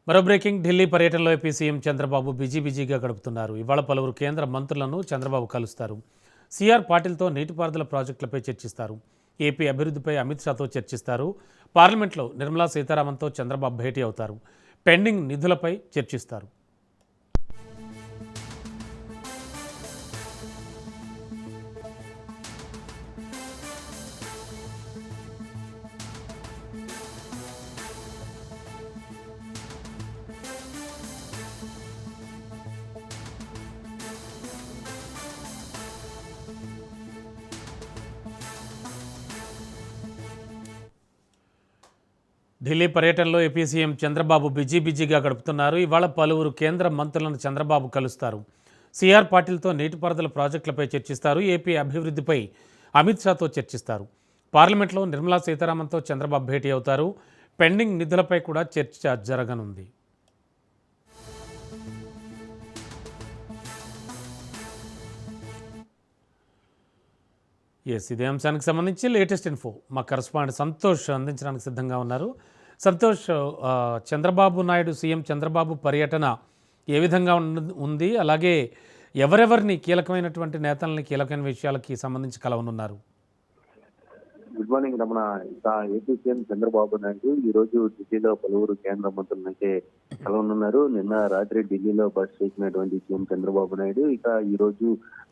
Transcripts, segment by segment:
మరో బ్రేకింగ్. ఢిల్లీ పర్యటనలో AP CM Chandrababu బిజీగా గడుపుతున్నారు. ఇవాళ పలువురు కేంద్ర మంత్రులను చంద్రబాబు కలుస్తారు. సిఆర్ పాటిల్తో నీటిపారుదల ప్రాజెక్టులపై చర్చిస్తారు. ఏపీ అభివృద్ధిపై అమిత్ షాతో చర్చిస్తారు. పార్లమెంట్లో నిర్మలా సీతారామన్తో చంద్రబాబు భేటీ అవుతారు. పెండింగ్ నిధులపై చర్చిస్తారు. ఢిల్లీ పర్యటనలో ఏపీ సీఎం చంద్రబాబు బిజీగా గడుపుతున్నారు. ఇవాళ పలువురు కేంద్ర మంత్రులను చంద్రబాబు కలుస్తారు. సిఆర్ పాటిల్తో నీటిపారుదల ప్రాజెక్టులపై చర్చిస్తారు. ఏపీ అభివృద్ధిపై అమిత్ షాతో చర్చిస్తారు. పార్లమెంట్లో నిర్మలా సీతారామన్తో చంద్రబాబు భేటీ అవుతారు. పెండింగ్ నిధులపై కూడా చర్చ జరగనుంది. ఇదే అంశానికి సంబంధించి లేటెస్ట్ ఇన్ఫో మా కరస్పాండెంట్ సంతోష్ అందించడానికి సిద్ధంగా ఉన్నారు. సంతోష్, చంద్రబాబు నాయుడు సీఎం చంద్రబాబు పర్యటన ఏ విధంగా ఉంది, అలాగే ఎవరెవరిని కీలకమైనటువంటి నేతలని కీలకమైన విషయాలకి సంబంధించి కలవనున్నారు? Good morning Ramana. ఇక ఏపీ సీఎం చంద్రబాబు నాయుడు ఈ రోజు ఢిల్లీలో పలువురు కేంద్ర మంత్రులైతే కలవనున్నారు. నిన్న రాత్రి ఢిల్లీలో బస చేసినటువంటి సీఎం చంద్రబాబు నాయుడు ఇక ఈ రోజు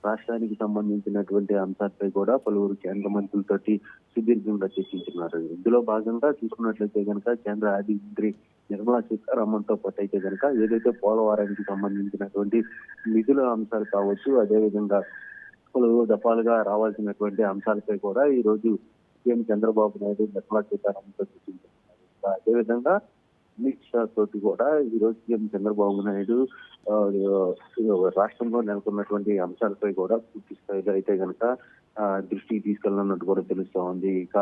రాష్ట్రానికి సంబంధించినటువంటి అంశాలపై కూడా పలువురు కేంద్ర మంత్రులతోటి సుదీర్ఘంగా చర్చించున్నారు. ఇందులో భాగంగా చూసుకున్నట్లయితే కనుక కేంద్ర ఆర్థిక మంత్రి నిర్మలా సీతారామన్ తో పాటు అయితే కనుక ఏదైతే పోలవరానికి సంబంధించినటువంటి నిధుల అంశాలు కావచ్చు, అదేవిధంగా పలు దఫాలుగా రావాల్సినటువంటి అంశాలపై కూడా ఈ రోజు సీఎం చంద్రబాబు నాయుడు నిర్మలా సీతారామన్తో చర్చించారు. అదేవిధంగా అమిత్ షా తోటి కూడా ఈ రోజు సీఎం చంద్రబాబు నాయుడు రాష్ట్రంలో నెలకొన్నటువంటి అంశాలపై కూడా పూర్తి స్థాయిలో అయితే కనుక దృష్టికి తీసుకెళ్లనున్నట్టు కూడా తెలుస్తా ఉంది. ఇక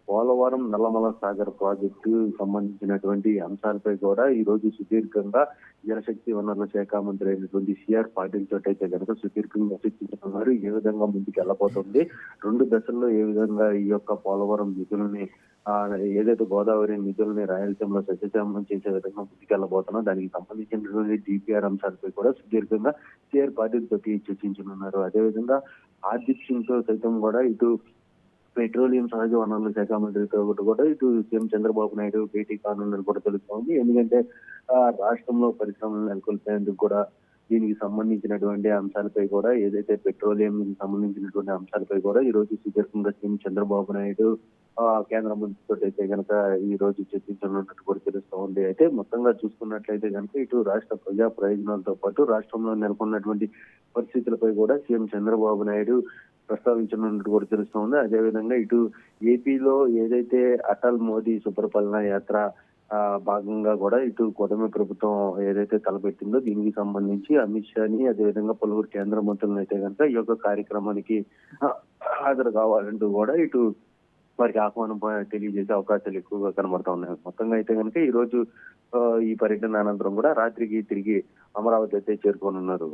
పోలవరం నల్లమల సాగర్ ప్రాజెక్టు సంబంధించినటువంటి అంశాలపై కూడా ఈ రోజు సుదీర్ఘంగా జలశక్తి వనరుల శాఖ మంత్రి అయినటువంటి సిఆర్ పాటిల్ తోటి అయితే కనుక సుదీర్ఘంగా చర్చించుతున్నారు. ఏ విధంగా ముందుకు వెళ్ళబోతుంది, 2 దశల్లో ఏ విధంగా ఈ యొక్క పోలవరం నిధులని ఏదైతే గోదావరి నిధులని రాయలసీమలో సస్యశ్యామలం చేసే విధంగా ముందుకెళ్లబోతున్నా దానికి సంబంధించినటువంటి డిపిఆర్ అంశాలపై కూడా సుదీర్ఘంగా సిఆర్ పాటిల్ తోటి చర్చించనున్నారు. అదేవిధంగా హార్దిక్ సింగ్ తో సైతం కూడా ఇటు పెట్రోలియం సహజ వనరుల శాఖ మంత్రితో కూడా ఇటు సీఎం చంద్రబాబు నాయుడు భేటీ కానున్నది కూడా తెలుస్తోంది. ఎందుకంటే రాష్ట్రంలో పరిశ్రమలు నెలకొల్పేందుకు కూడా దీనికి సంబంధించినటువంటి అంశాలపై కూడా ఏదైతే పెట్రోలియం సంబంధించినటువంటి అంశాలపై కూడా ఈ రోజు సుదీర్ఘంగా సీఎం చంద్రబాబు నాయుడు కేంద్ర మంత్రితో అయితే కనుక ఈ రోజు చర్చించనున్నట్టు కూడా తెలుస్తూ ఉంది. అయితే మొత్తంగా చూసుకున్నట్లయితే కనుక ఇటు రాష్ట్ర ప్రజా ప్రయోజనాలతో పాటు రాష్ట్రంలో నెలకొన్నటువంటి పరిస్థితులపై కూడా సీఎం చంద్రబాబు నాయుడు ప్రస్తావించనున్నట్టు కూడా తెలుస్తూ ఉంది. అదేవిధంగా ఇటు ఏపీలో ఏదైతే అటల్ మోదీ సుపరిపాలన యాత్ర భాగంగా కూడా ఇటు కూటమి ప్రభుత్వం ఏదైతే తలపెట్టిందో దీనికి సంబంధించి అమిత్ షాని అదేవిధంగా పలువురు కేంద్ర మంత్రులను అయితే కనుక ఈ యొక్క కార్యక్రమానికి హాజరు కావాలంటూ కూడా ఇటు వారికి ఆహ్వానం తెలియజేసే అవకాశాలు ఎక్కువగా కనబడతా ఉన్నాయి. మొత్తంగా అయితే కనుక ఈ రోజు ఈ పర్యటన అనంతరం కూడా రాత్రికి తిరిగి అమరావతి అయితే చేరుకోనున్నారు.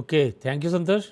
Okay, thank you Santosh.